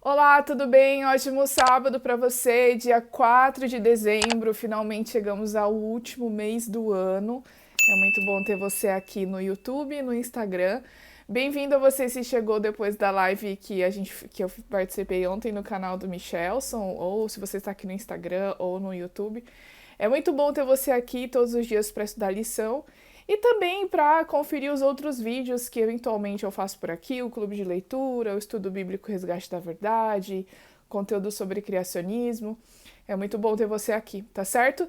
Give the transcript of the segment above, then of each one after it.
Olá, tudo bem? Ótimo sábado para você, dia 4 de dezembro. Finalmente chegamos ao último mês do ano. É muito bom ter você aqui no YouTube e no Instagram. Bem-vindo a você se chegou depois da live que eu participei ontem no canal do Michelson, ou se você está aqui no Instagram ou no YouTube. É muito bom ter você aqui todos os dias para estudar a lição e também para conferir os outros vídeos que eventualmente eu faço por aqui, o clube de leitura, o estudo bíblico Resgate da Verdade, conteúdo sobre criacionismo. É muito bom ter você aqui, tá certo?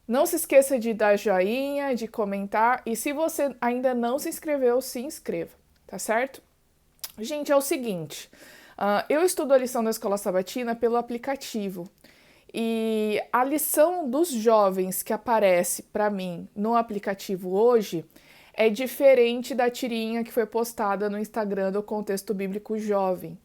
Não se esqueça de dar joinha, de comentar e se você ainda não se inscreveu, se inscreva, tá certo? Gente, é o seguinte, eu estudo a lição da Escola Sabatina pelo aplicativo. E a lição dos jovens que aparece para mim no aplicativo hoje é diferente da tirinha que foi postada no Instagram do Contexto Bíblico Jovem.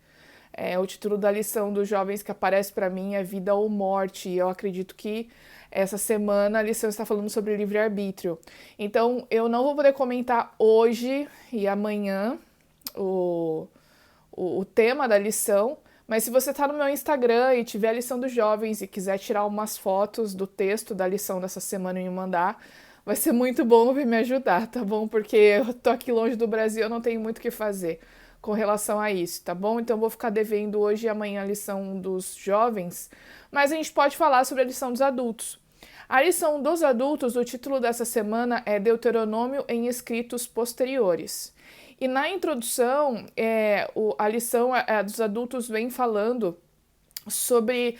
O título da lição dos jovens que aparece para mim é Vida ou Morte. E eu acredito que essa semana a lição está falando sobre livre-arbítrio. Então eu não vou poder comentar hoje e amanhã o tema da lição, mas se você está no meu Instagram e tiver a lição dos jovens e quiser tirar umas fotos do texto da lição dessa semana e me mandar, vai ser muito bom vir me ajudar, tá bom? Porque eu tô aqui longe do Brasil, eu não tenho muito o que fazer com relação a isso, tá bom? Então eu vou ficar devendo hoje e amanhã a lição dos jovens, mas a gente pode falar sobre a lição dos adultos. A lição dos adultos, o título dessa semana é Deuteronômio em escritos posteriores. E na introdução, a lição dos adultos vem falando sobre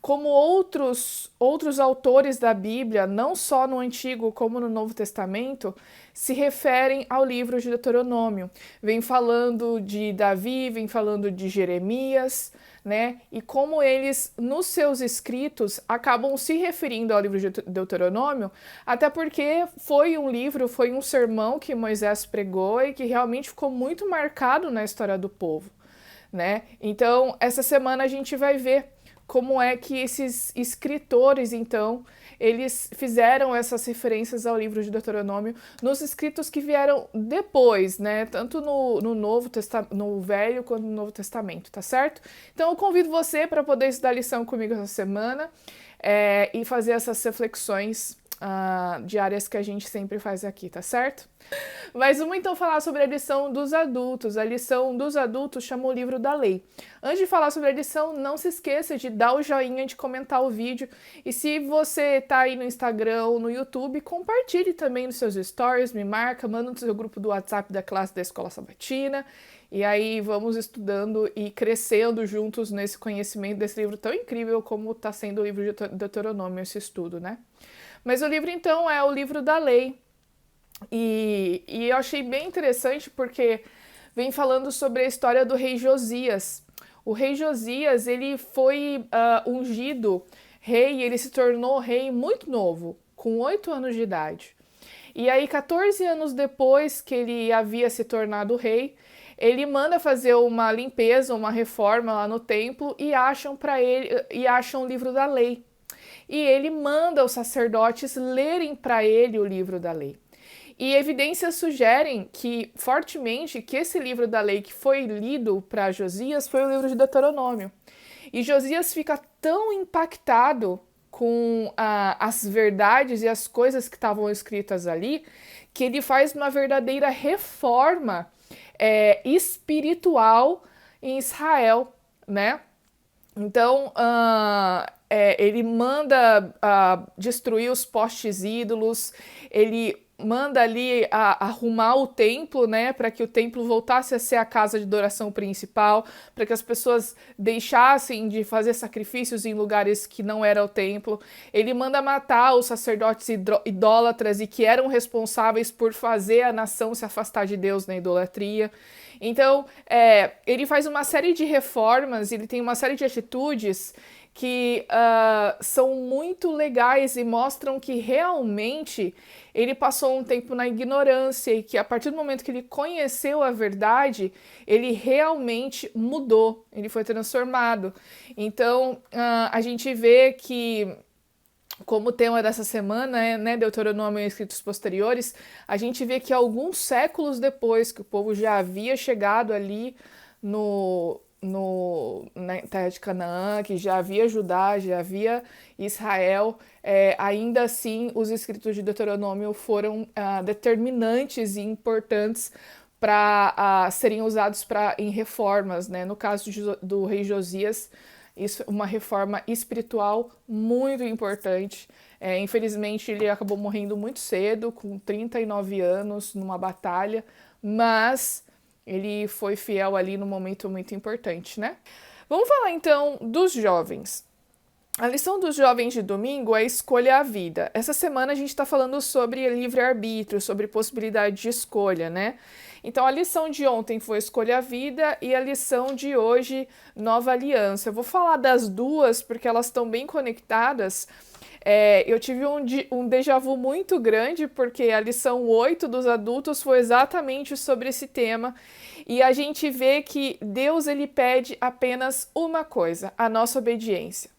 como outros autores da Bíblia, não só no Antigo como no Novo Testamento, se referem ao livro de Deuteronômio. Vem falando de Davi, vem falando de Jeremias, né? E como eles, nos seus escritos, acabam se referindo ao livro de Deuteronômio, até porque foi um sermão que Moisés pregou e que realmente ficou muito marcado na história do povo, né? Então, essa semana a gente vai ver como é que esses escritores, então, eles fizeram essas referências ao livro de Deuteronômio nos escritos que vieram depois, né? Tanto no Velho quanto no Novo Testamento, tá certo? Então, eu convido você para poder estudar a lição comigo essa semana e fazer essas reflexões diárias que a gente sempre faz aqui, tá certo? Mas vamos então falar sobre a lição dos adultos. A lição dos adultos chama o livro da lei. Antes de falar sobre a lição, não se esqueça de dar o joinha, de comentar o vídeo. E se você tá aí no Instagram ou no YouTube, compartilhe também nos seus stories, me marca, manda no seu grupo do WhatsApp da classe da Escola Sabatina. E aí vamos estudando e crescendo juntos nesse conhecimento desse livro tão incrível como está sendo o livro de Deuteronômio, esse estudo, né? Mas o livro então é o livro da lei. E eu achei bem interessante porque vem falando sobre a história do rei Josias. O rei Josias, ele foi ungido rei, ele se tornou rei muito novo, com 8 anos de idade. E aí, 14 anos depois que ele havia se tornado rei, ele manda fazer uma limpeza, uma reforma lá no templo e acham o livro da lei. E ele manda os sacerdotes lerem para ele o livro da lei. E evidências sugerem fortemente que esse livro da lei que foi lido para Josias foi o livro de Deuteronômio. E Josias fica tão impactado com as verdades e as coisas que estavam escritas ali, que ele faz uma verdadeira reforma espiritual em Israel, né? Então, ele manda destruir os postes ídolos, ele manda ali arrumar o templo, né, para que o templo voltasse a ser a casa de adoração principal, para que as pessoas deixassem de fazer sacrifícios em lugares que não era o templo. Ele manda matar os sacerdotes idólatras e que eram responsáveis por fazer a nação se afastar de Deus na idolatria. Então, ele faz uma série de reformas, ele tem uma série de atitudes que são muito legais e mostram que realmente ele passou um tempo na ignorância e que a partir do momento que ele conheceu a verdade, ele realmente mudou, ele foi transformado. Então, a gente vê que, como tema dessa semana, né, Deuteronômio e escritos posteriores, a gente vê que alguns séculos depois que o povo já havia chegado ali na terra de Canaã, que já havia Judá, já havia Israel, ainda assim os escritos de Deuteronômio foram determinantes e importantes para serem usados em reformas, né? No caso do rei Josias, isso é uma reforma espiritual muito importante. Infelizmente, ele acabou morrendo muito cedo, com 39 anos, numa batalha, mas ele foi fiel ali no momento muito importante, né? Vamos falar então dos jovens. A lição dos jovens de domingo é escolha a vida. Essa semana a gente está falando sobre livre-arbítrio, sobre possibilidade de escolha, né? Então a lição de ontem foi escolha a vida e a lição de hoje, nova aliança. Eu vou falar das duas porque elas estão bem conectadas. Eu tive um déjà vu muito grande porque a lição 8 dos adultos foi exatamente sobre esse tema. E a gente vê que Deus ele pede apenas uma coisa, a nossa obediência.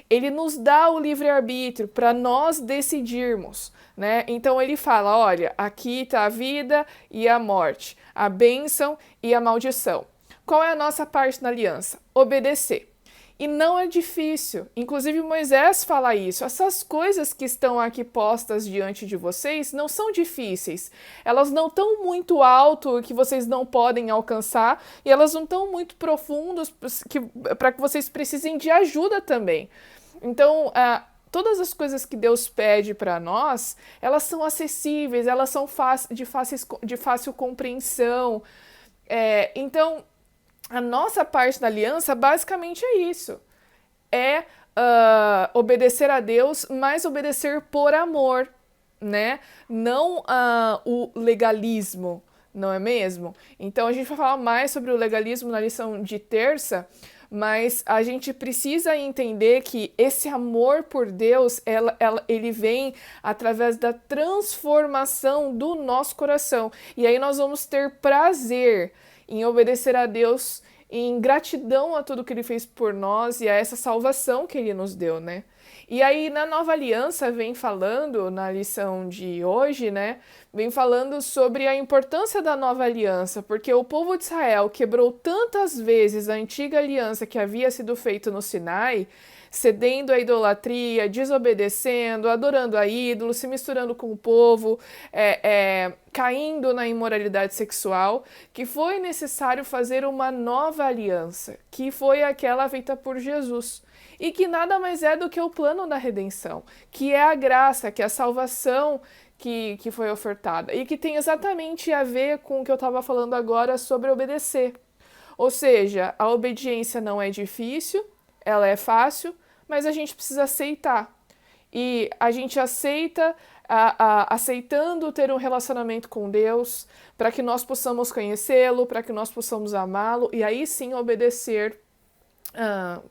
Ele nos dá o livre-arbítrio para nós decidirmos, né? Então ele fala, olha, aqui está a vida e a morte, a bênção e a maldição. Qual é a nossa parte na aliança? Obedecer. E não é difícil, inclusive Moisés fala isso, essas coisas que estão aqui postas diante de vocês não são difíceis, elas não estão muito alto que vocês não podem alcançar e elas não estão muito profundas para que vocês precisem de ajuda também. Então, todas as coisas que Deus pede para nós, elas são acessíveis, elas são de fácil compreensão. Então, a nossa parte da aliança basicamente é isso. Obedecer a Deus, mas obedecer por amor, né? Não o legalismo, não é mesmo? Então, a gente vai falar mais sobre o legalismo na lição de terça, mas a gente precisa entender que esse amor por Deus, ele vem através da transformação do nosso coração. E aí nós vamos ter prazer em obedecer a Deus, em gratidão a tudo que Ele fez por nós e a essa salvação que Ele nos deu, né? E aí, na Nova Aliança, vem falando, na lição de hoje, né? Vem falando sobre a importância da Nova Aliança, porque o povo de Israel quebrou tantas vezes a antiga aliança que havia sido feita no Sinai, cedendo à idolatria, desobedecendo, adorando a ídolos, se misturando com o povo, caindo na imoralidade sexual, que foi necessário fazer uma nova aliança, que foi aquela feita por Jesus. E que nada mais é do que o plano da redenção, que é a graça, que é a salvação que foi ofertada. E que tem exatamente a ver com o que eu estava falando agora sobre obedecer. Ou seja, a obediência não é difícil, ela é fácil, mas a gente precisa aceitar. E a gente aceita, aceitando ter um relacionamento com Deus, para que nós possamos conhecê-lo, para que nós possamos amá-lo, e aí sim obedecer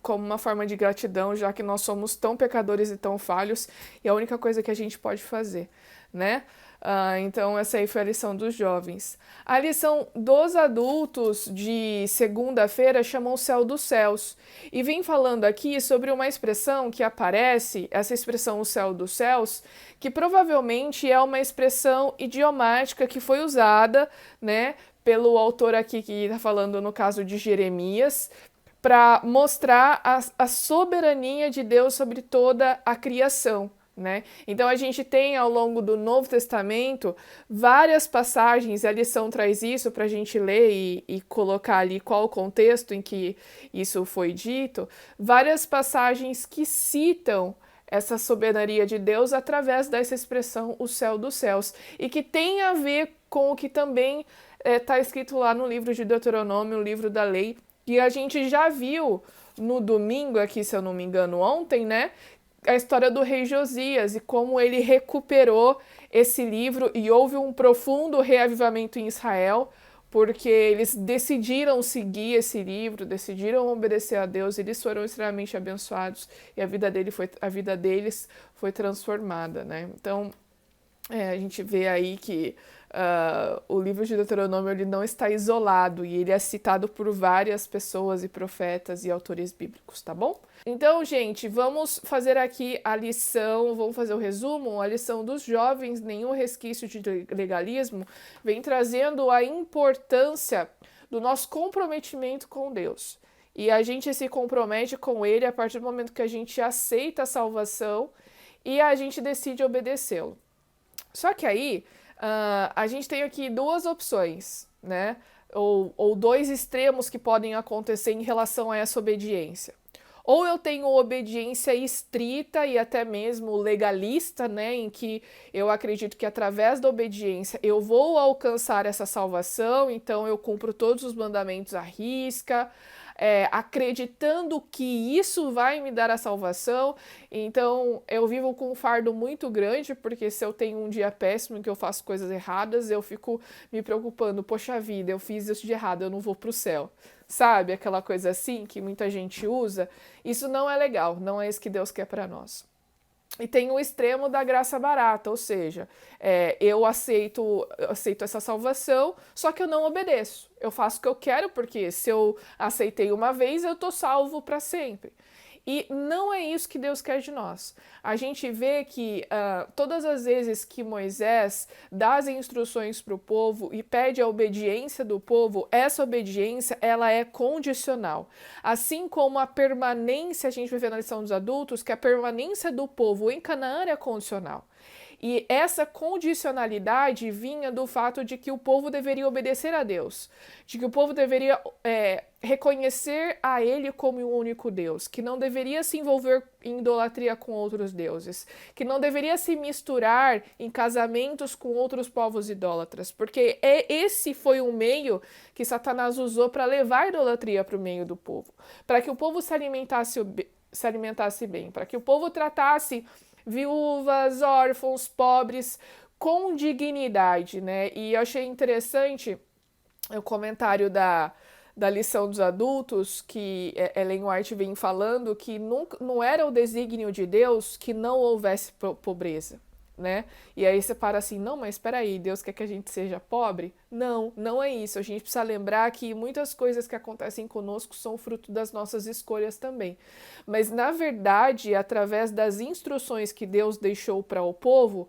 como uma forma de gratidão, já que nós somos tão pecadores e tão falhos, e a única coisa que a gente pode fazer, né? Então essa aí foi a lição dos jovens. A lição dos adultos de segunda-feira chama o céu dos céus, e vem falando aqui sobre uma expressão que aparece, essa expressão o céu dos céus, que provavelmente é uma expressão idiomática que foi usada, né, pelo autor aqui que está falando no caso de Jeremias, para mostrar a soberania de Deus sobre toda a criação, né? Então a gente tem ao longo do Novo Testamento várias passagens, e a lição traz isso para a gente ler e colocar ali qual o contexto em que isso foi dito, várias passagens que citam essa soberania de Deus através dessa expressão o céu dos céus, e que tem a ver com o que também está escrito lá no livro de Deuteronômio, o livro da lei, e a gente já viu no domingo aqui, se eu não me engano, ontem, né? A história do rei Josias e como ele recuperou esse livro e houve um profundo reavivamento em Israel, porque eles decidiram seguir esse livro, decidiram obedecer a Deus, eles foram extremamente abençoados e a vida deles foi transformada, né? Então, a gente vê aí que o livro de Deuteronômio ele não está isolado e ele é citado por várias pessoas e profetas e autores bíblicos, tá bom? Então, gente, vamos fazer aqui a lição, vamos fazer o resumo, a lição dos jovens, nenhum resquício de legalismo, vem trazendo a importância do nosso comprometimento com Deus. E a gente se compromete com ele a partir do momento que a gente aceita a salvação e a gente decide obedecê-lo. Só que aí, a gente tem aqui duas opções, né? Ou dois extremos que podem acontecer em relação a essa obediência. Ou eu tenho obediência estrita e até mesmo legalista, né, em que eu acredito que através da obediência eu vou alcançar essa salvação, então eu cumpro todos os mandamentos à risca, acreditando que isso vai me dar a salvação. Então eu vivo com um fardo muito grande, porque se eu tenho um dia péssimo em que eu faço coisas erradas, eu fico me preocupando, poxa vida, eu fiz isso de errado, eu não vou pro céu. Sabe, aquela coisa assim que muita gente usa, isso não é legal, não é isso que Deus quer para nós. E tem o extremo da graça barata, ou seja, eu aceito essa salvação, só que eu não obedeço. Eu faço o que eu quero, porque se eu aceitei uma vez, eu tô salvo para sempre. E não é isso que Deus quer de nós. A gente vê que todas as vezes que Moisés dá as instruções para o povo e pede a obediência do povo, essa obediência ela é condicional. Assim como a permanência, a gente vai ver na lição dos adultos, que a permanência do povo em Canaã é condicional. E essa condicionalidade vinha do fato de que o povo deveria obedecer a Deus, de que o povo deveria reconhecer a Ele como o único Deus, que não deveria se envolver em idolatria com outros deuses, que não deveria se misturar em casamentos com outros povos idólatras, porque esse foi um meio que Satanás usou para levar a idolatria para o meio do povo, para que o povo se alimentasse bem, para que o povo tratasse viúvas, órfãos, pobres, com dignidade, né? E eu achei interessante o comentário da lição dos adultos, que Ellen White vem falando que não era o desígnio de Deus que não houvesse pobreza, né? E aí você para assim, não, mas espera aí, Deus quer que a gente seja pobre? Não, não é isso. A gente precisa lembrar que muitas coisas que acontecem conosco são fruto das nossas escolhas também. Mas, na verdade, através das instruções que Deus deixou para o povo,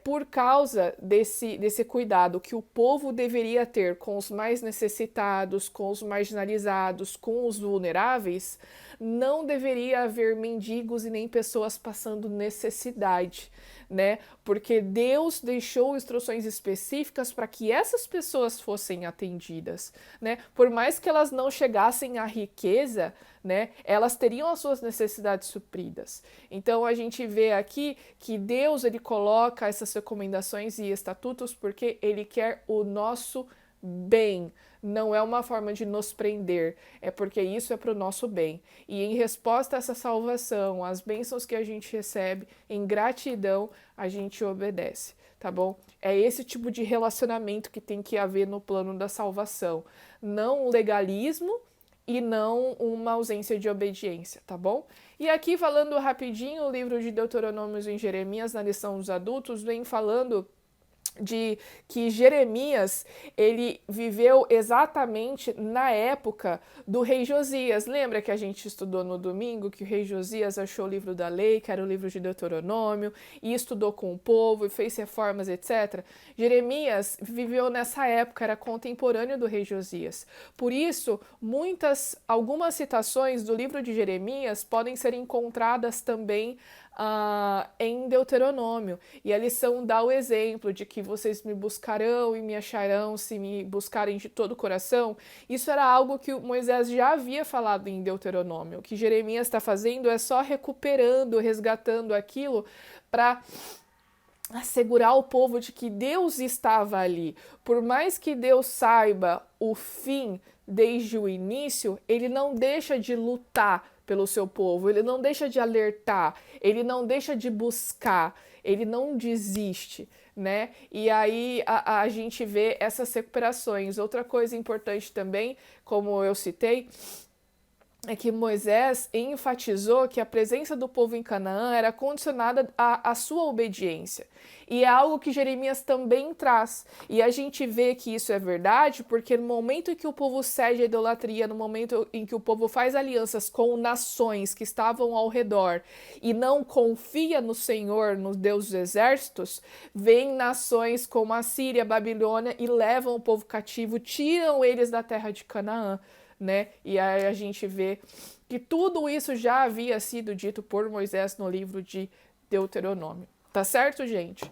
por causa desse cuidado que o povo deveria ter com os mais necessitados, com os marginalizados, com os vulneráveis, não deveria haver mendigos e nem pessoas passando necessidade, né? Porque Deus deixou instruções específicas para que essas pessoas fossem atendidas, né? Por mais que elas não chegassem à riqueza, né, elas teriam as suas necessidades supridas. Então a gente vê aqui que Deus ele coloca essas recomendações e estatutos porque ele quer o nosso bem. Não é uma forma de nos prender, é porque isso é para o nosso bem. E em resposta a essa salvação, às bênçãos que a gente recebe, em gratidão, a gente obedece, tá bom? É esse tipo de relacionamento que tem que haver no plano da salvação. Não legalismo e não uma ausência de obediência, tá bom? E aqui, falando rapidinho, o livro de Deuteronômios em Jeremias, na lição dos adultos, vem falando de que Jeremias, ele viveu exatamente na época do rei Josias. Lembra que a gente estudou no domingo que o rei Josias achou o livro da lei, que era o livro de Deuteronômio, e estudou com o povo e fez reformas, etc. Jeremias viveu nessa época, era contemporâneo do rei Josias. Por isso, algumas citações do livro de Jeremias podem ser encontradas também em Deuteronômio. E a lição dá o exemplo de que vocês me buscarão e me acharão se me buscarem de todo o coração. Isso era algo que Moisés já havia falado em Deuteronômio. O que Jeremias está fazendo é só recuperando, resgatando aquilo para assegurar o povo de que Deus estava ali. Por mais que Deus saiba o fim desde o início, ele não deixa de lutar pelo seu povo, ele não deixa de alertar, ele não deixa de buscar, ele não desiste, né? E aí a gente vê essas recuperações. Outra coisa importante também, como eu citei, é que Moisés enfatizou que a presença do povo em Canaã era condicionada à sua obediência. E é algo que Jeremias também traz. E a gente vê que isso é verdade porque no momento em que o povo cede à idolatria, no momento em que o povo faz alianças com nações que estavam ao redor e não confia no Senhor, no Deus dos exércitos, vêm nações como a Síria, a Babilônia e levam o povo cativo, tiram eles da terra de Canaã. né? E aí a gente vê que tudo isso já havia sido dito por Moisés no livro de Deuteronômio. Tá certo, gente?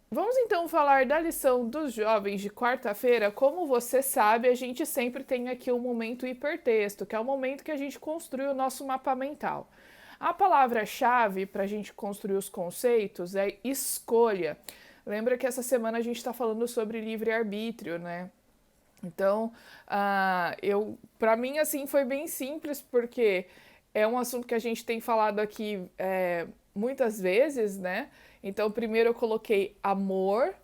Vamos então falar da lição dos jovens de quarta-feira. Como você sabe, a gente sempre tem aqui o momento hipertexto, que é o momento que a gente construi o nosso mapa mental. A palavra-chave para a gente construir os conceitos é escolha. Lembra que essa semana a gente está falando sobre livre-arbítrio, né? Então, para mim, assim, foi bem simples, porque é um assunto que a gente tem falado aqui muitas vezes, né? Então, primeiro eu coloquei amor,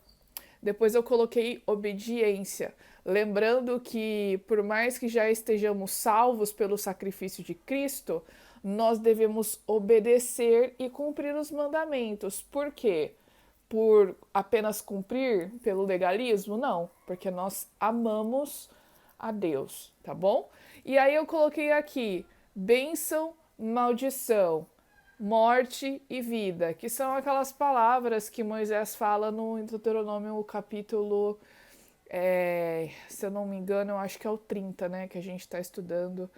depois eu coloquei obediência. Lembrando que, por mais que já estejamos salvos pelo sacrifício de Cristo, nós devemos obedecer e cumprir os mandamentos. Por quê? Por apenas cumprir pelo legalismo? Não, porque nós amamos a Deus, tá bom? E aí eu coloquei aqui bênção, maldição, morte e vida, que são aquelas palavras que Moisés fala no Deuteronômio capítulo, se eu não me engano, eu acho que é o 30, né, que a gente está estudando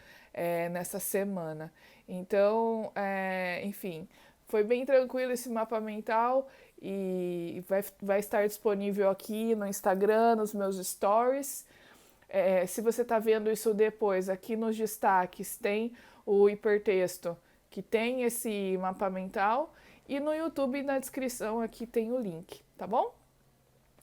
nessa semana. Então, enfim, foi bem tranquilo esse mapa mental e vai estar disponível aqui no Instagram, nos meus stories. Se você está vendo isso depois, aqui nos destaques tem o hipertexto que tem esse mapa mental e no YouTube, na descrição, aqui tem o link, tá bom?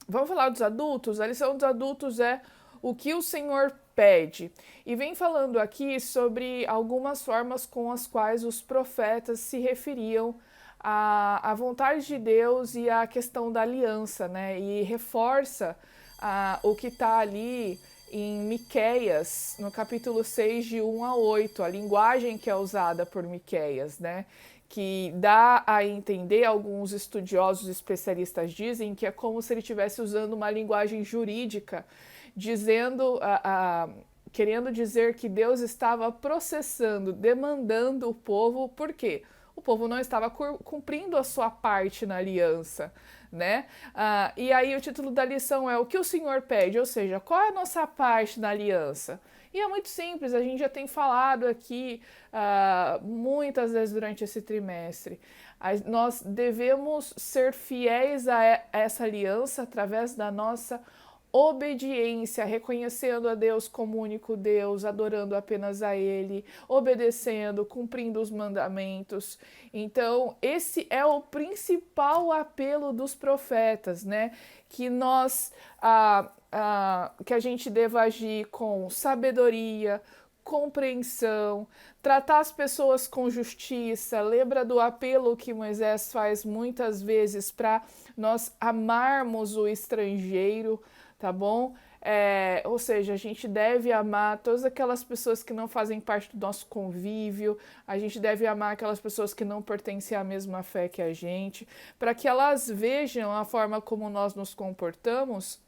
Vamos falar dos adultos? A lição dos adultos é o que o Senhor pede. E vem falando aqui sobre algumas formas com as quais os profetas se referiam à vontade de Deus e à questão da aliança, né? E reforça o que está ali em Miqueias, no capítulo 6, de 1 a 8, a linguagem que é usada por Miqueias, né? Que dá a entender, alguns estudiosos especialistas dizem, que é como se ele estivesse usando uma linguagem jurídica, dizendo, querendo dizer que Deus estava processando, demandando o povo, por quê? O povo não estava cumprindo a sua parte na aliança, né? E aí o título da lição é o que o Senhor pede, ou seja, qual é a nossa parte na aliança? E é muito simples, a gente já tem falado aqui muitas vezes durante esse trimestre. Nós devemos ser fiéis a essa aliança através da nossa obediência, reconhecendo a Deus como único Deus, adorando apenas a Ele, obedecendo, cumprindo os mandamentos. Então, esse é o principal apelo dos profetas, né? Que nós, que a gente deva agir com sabedoria, compreensão, tratar as pessoas com justiça. Lembra do apelo que Moisés faz muitas vezes para nós amarmos o estrangeiro, tá bom? Ou seja, a gente deve amar todas aquelas pessoas que não fazem parte do nosso convívio, a gente deve amar aquelas pessoas que não pertencem à mesma fé que a gente, para que elas vejam a forma como nós nos comportamos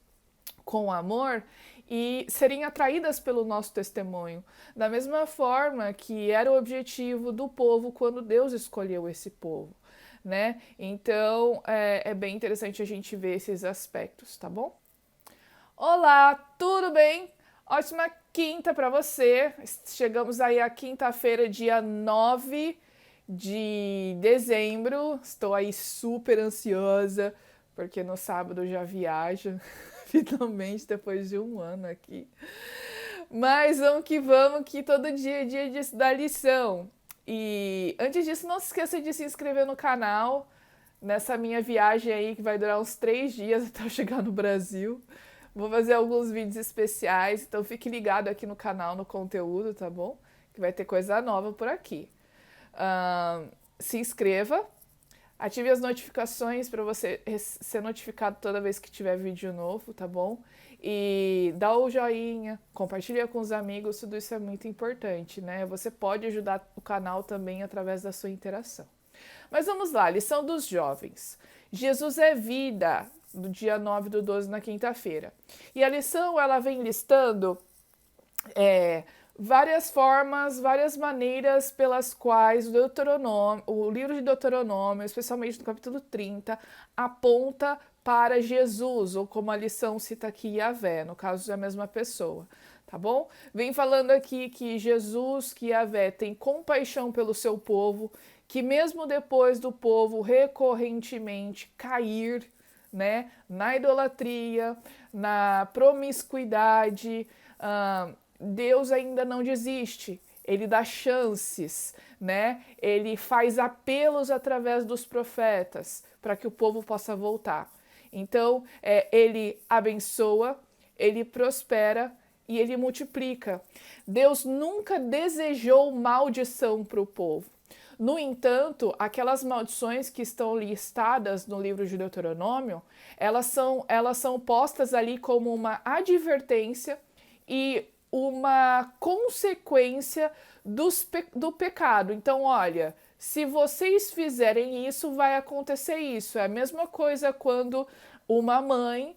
com amor e serem atraídas pelo nosso testemunho, da mesma forma que era o objetivo do povo quando Deus escolheu esse povo, né? Então, é bem interessante a gente ver esses aspectos, tá bom? Olá, tudo bem? Ótima quinta para você. Chegamos aí à quinta-feira, dia 9 de dezembro. Estou aí super ansiosa, porque no sábado já viajo, finalmente, depois de um ano aqui. Mas vamos, que todo dia é dia de estudar lição. E antes disso, não se esqueça de se inscrever no canal, nessa minha viagem aí, que vai durar uns 3 dias até eu chegar no Brasil. Vou fazer alguns vídeos especiais, então fique ligado aqui no canal, no conteúdo, tá bom? Que vai ter coisa nova por aqui. Se inscreva, ative as notificações para você ser notificado toda vez que tiver vídeo novo, tá bom? E dá o joinha, compartilha com os amigos, tudo isso é muito importante, né? Você pode ajudar o canal também através da sua interação. Mas vamos lá, lição dos jovens. Jesus é vida, do dia 9/12, na quinta-feira. E a lição, ela vem listando várias formas, várias maneiras pelas quais o livro de Deuteronômio, especialmente no capítulo 30, aponta para Jesus, ou como a lição cita aqui, Yahvé, no caso é a mesma pessoa, tá bom? Vem falando aqui que Jesus, que Yahvé, tem compaixão pelo seu povo, que mesmo depois do povo recorrentemente cair, né, na idolatria, na promiscuidade, Deus ainda não desiste. Ele dá chances, né? Ele faz apelos através dos profetas para que o povo possa voltar. Então, ele abençoa, ele prospera e ele multiplica. Deus nunca desejou maldição para o povo. No entanto, aquelas maldições que estão listadas no livro de Deuteronômio, elas são postas ali como uma advertência e uma consequência do pecado. Então, olha, se vocês fizerem isso, vai acontecer isso. É a mesma coisa quando uma mãe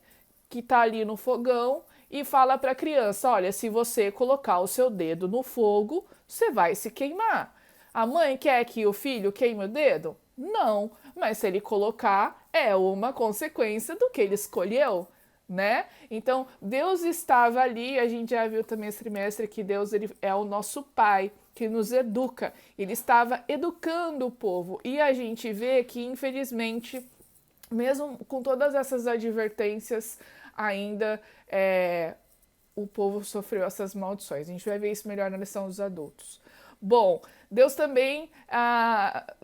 que está ali no fogão e fala para a criança, olha, se você colocar o seu dedo no fogo, você vai se queimar. A mãe quer que o filho queime o dedo? Não, mas se ele colocar, é uma consequência do que ele escolheu, né? Então, Deus estava ali, a gente já viu também esse trimestre que Deus ele é o nosso Pai, que nos educa. Ele estava educando o povo. E a gente vê que, infelizmente, mesmo com todas essas advertências, ainda o povo sofreu essas maldições. A gente vai ver isso melhor na lição dos adultos. Bom, Deus também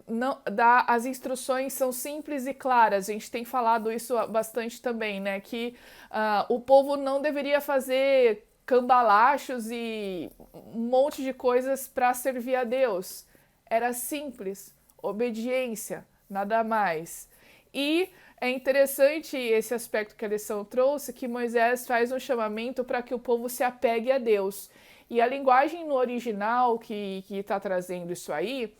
não dá, as instruções são simples e claras. A gente tem falado isso bastante também, né? Que o povo não deveria fazer cambalachos e um monte de coisas para servir a Deus. Era simples, obediência, nada mais. E é interessante esse aspecto que a lição trouxe, que Moisés faz um chamamento para que o povo se apegue a Deus. E a linguagem no original que está trazendo isso aí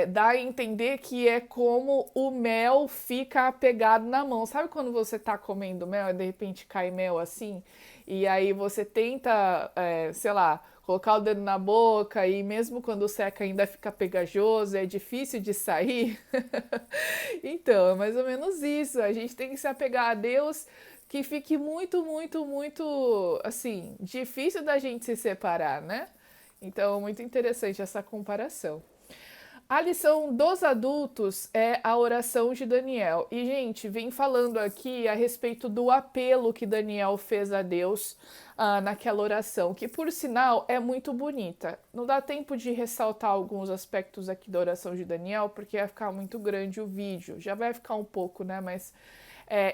dá a entender que é como o mel fica apegado na mão. Sabe quando você está comendo mel e de repente cai mel assim? E aí você tenta, sei lá, colocar o dedo na boca e mesmo quando seca ainda fica pegajoso, é difícil de sair. Então, é mais ou menos isso. A gente tem que se apegar a Deus, que fique muito, muito, muito, assim, difícil da gente se separar, né? Então, muito interessante essa comparação. A lição dos adultos é a oração de Daniel. E, gente, vem falando aqui a respeito do apelo que Daniel fez a Deus naquela oração, que, por sinal, é muito bonita. Não dá tempo de ressaltar alguns aspectos aqui da oração de Daniel, porque vai ficar muito grande o vídeo. Já vai ficar um pouco, né? Mas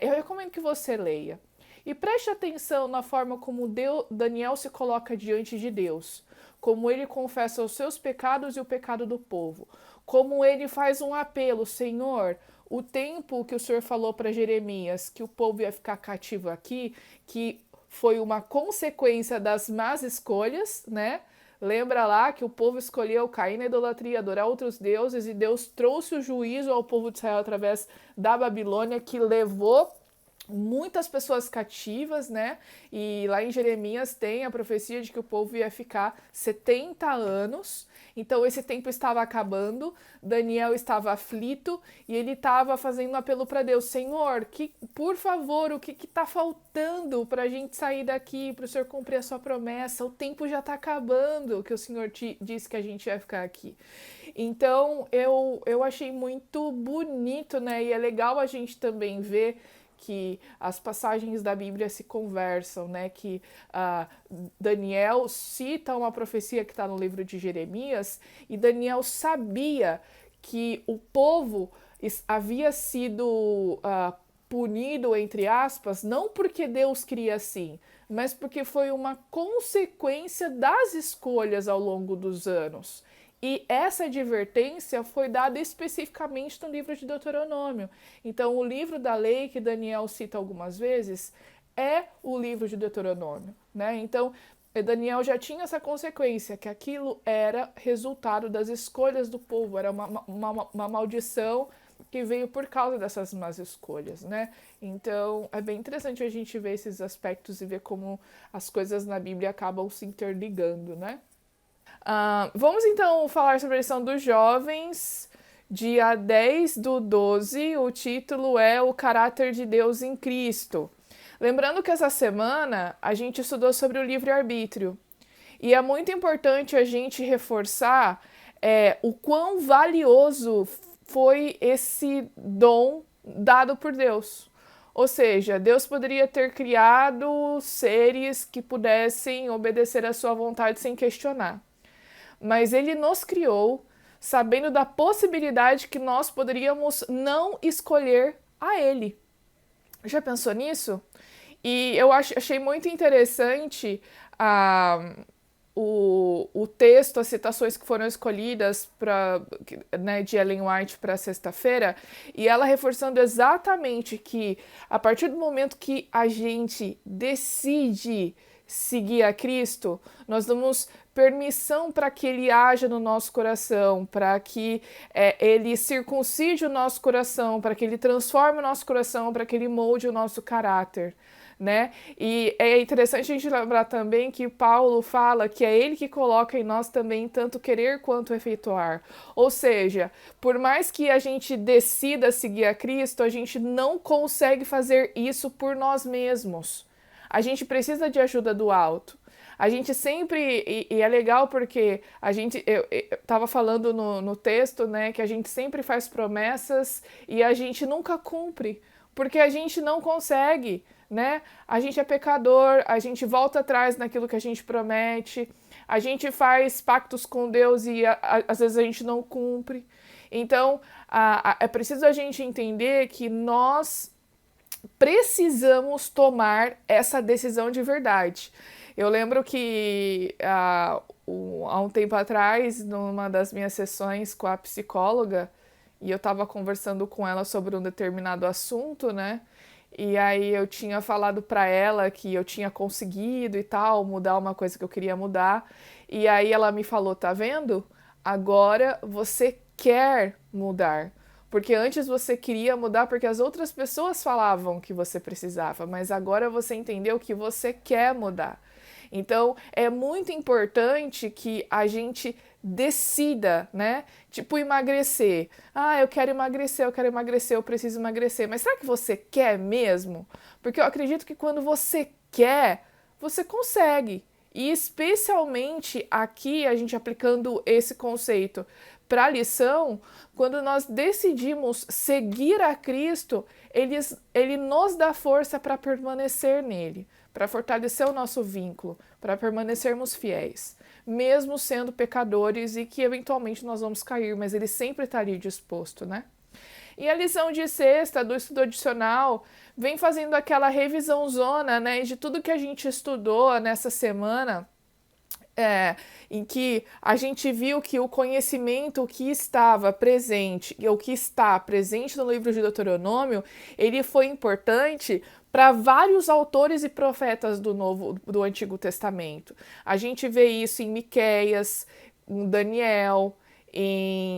eu recomendo que você leia. E preste atenção na forma como Daniel se coloca diante de Deus, como ele confessa os seus pecados e o pecado do povo, como ele faz um apelo, Senhor, o tempo que o Senhor falou para Jeremias que o povo ia ficar cativo aqui, que foi uma consequência das más escolhas, né? Lembra lá que o povo escolheu cair na idolatria, adorar outros deuses, e Deus trouxe o juízo ao povo de Israel através da Babilônia, que levou muitas pessoas cativas, né? E lá em Jeremias tem a profecia de que o povo ia ficar 70 anos. Então esse tempo estava acabando, Daniel estava aflito e ele estava fazendo um apelo para Deus: Senhor, por favor, o que está faltando para a gente sair daqui, para o Senhor cumprir a sua promessa? O tempo já está acabando, que o Senhor disse que a gente ia ficar aqui. Então eu achei muito bonito, né? E é legal a gente também ver que as passagens da Bíblia se conversam, né? Que Daniel cita uma profecia que está no livro de Jeremias, e Daniel sabia que o povo havia sido punido, entre aspas, não porque Deus queria assim, mas porque foi uma consequência das escolhas ao longo dos anos. E essa advertência foi dada especificamente no livro de Deuteronômio. Então, o livro da lei, que Daniel cita algumas vezes, é o livro de Deuteronômio, né? Então, Daniel já tinha essa consequência, que aquilo era resultado das escolhas do povo, era uma maldição que veio por causa dessas más escolhas, né? Então, é bem interessante a gente ver esses aspectos e ver como as coisas na Bíblia acabam se interligando, né? Vamos então falar sobre a lição dos jovens. dia 10/12, o título é O Caráter de Deus em Cristo. Lembrando que essa semana a gente estudou sobre o livre-arbítrio. E é muito importante a gente reforçar o quão valioso foi esse dom dado por Deus. Ou seja, Deus poderia ter criado seres que pudessem obedecer à sua vontade sem questionar. Mas Ele nos criou sabendo da possibilidade que nós poderíamos não escolher a Ele. Já pensou nisso? E eu achei muito interessante o texto, as citações que foram escolhidas de Ellen White para sexta-feira, e ela reforçando exatamente que a partir do momento que a gente decide seguir a Cristo, nós damos permissão para que Ele haja no nosso coração, para que Ele circuncide o nosso coração, para que Ele transforme o nosso coração, para que Ele molde o nosso caráter. Né? E é interessante a gente lembrar também que Paulo fala que é Ele que coloca em nós também tanto querer quanto efetuar. Ou seja, por mais que a gente decida seguir a Cristo, a gente não consegue fazer isso por nós mesmos. A gente precisa de ajuda do alto. A gente sempre, e é legal porque eu estava falando no texto, né, que a gente sempre faz promessas e a gente nunca cumpre, porque a gente não consegue, né? A gente é pecador, a gente volta atrás naquilo que a gente promete, a gente faz pactos com Deus e às vezes a gente não cumpre. Então, é preciso a gente entender que nós precisamos tomar essa decisão de verdade. Eu lembro que há um tempo atrás, numa das minhas sessões com a psicóloga, e eu estava conversando com ela sobre um determinado assunto, né? E aí eu tinha falado para ela que eu tinha conseguido e tal, mudar uma coisa que eu queria mudar. E aí ela me falou, tá vendo? Agora você quer mudar. Porque antes você queria mudar porque as outras pessoas falavam que você precisava, mas agora você entendeu que você quer mudar. Então, é muito importante que a gente decida, né? Tipo, emagrecer. Ah, eu quero emagrecer, eu preciso emagrecer. Mas será que você quer mesmo? Porque eu acredito que quando você quer, você consegue. E especialmente aqui, a gente aplicando esse conceito para a lição, quando nós decidimos seguir a Cristo, ele nos dá força para permanecer nele, para fortalecer o nosso vínculo, para permanecermos fiéis, mesmo sendo pecadores e que eventualmente nós vamos cair, mas ele sempre está ali disposto, né? E a lição de sexta do estudo adicional vem fazendo aquela revisãozona, né, de tudo que a gente estudou nessa semana, em que a gente viu que o conhecimento que estava presente, ou que está presente no livro de Deuteronômio, ele foi importante para vários autores e profetas do Antigo Testamento. A gente vê isso em Miqueias, em Daniel,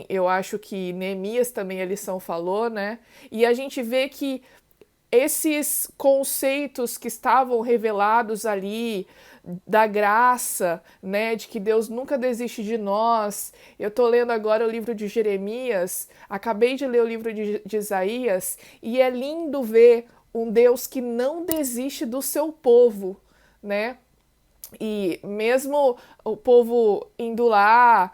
eu acho que Neemias também a lição falou, né? E a gente vê que esses conceitos que estavam revelados ali, da graça, né, de que Deus nunca desiste de nós. Eu estou lendo agora o livro de Jeremias, acabei de ler o livro de Isaías, e é lindo ver um Deus que não desiste do seu povo, né? E mesmo o povo indo lá,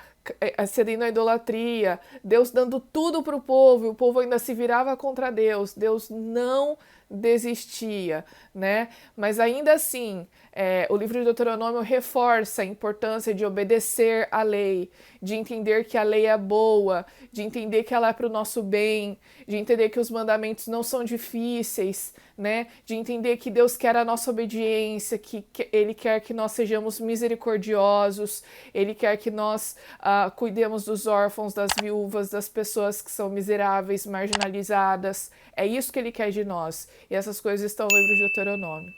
cedendo à idolatria, Deus dando tudo para o povo, e o povo ainda se virava contra Deus, Deus não desistia, né? Mas ainda assim, o livro de Deuteronômio reforça a importância de obedecer à lei, de entender que a lei é boa, de entender que ela é para o nosso bem, de entender que os mandamentos não são difíceis, né? De entender que Deus quer a nossa obediência, que Ele quer que nós sejamos misericordiosos, Ele quer que nós cuidemos dos órfãos, das viúvas, das pessoas que são miseráveis, marginalizadas. É isso que Ele quer de nós. E essas coisas estão no livro de Deuteronômio.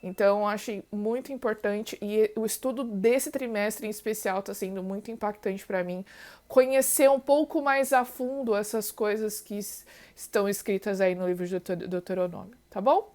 Então, eu achei muito importante, e o estudo desse trimestre em especial está sendo muito impactante para mim, conhecer um pouco mais a fundo essas coisas que estão escritas aí no livro de Deuteronômio, tá bom?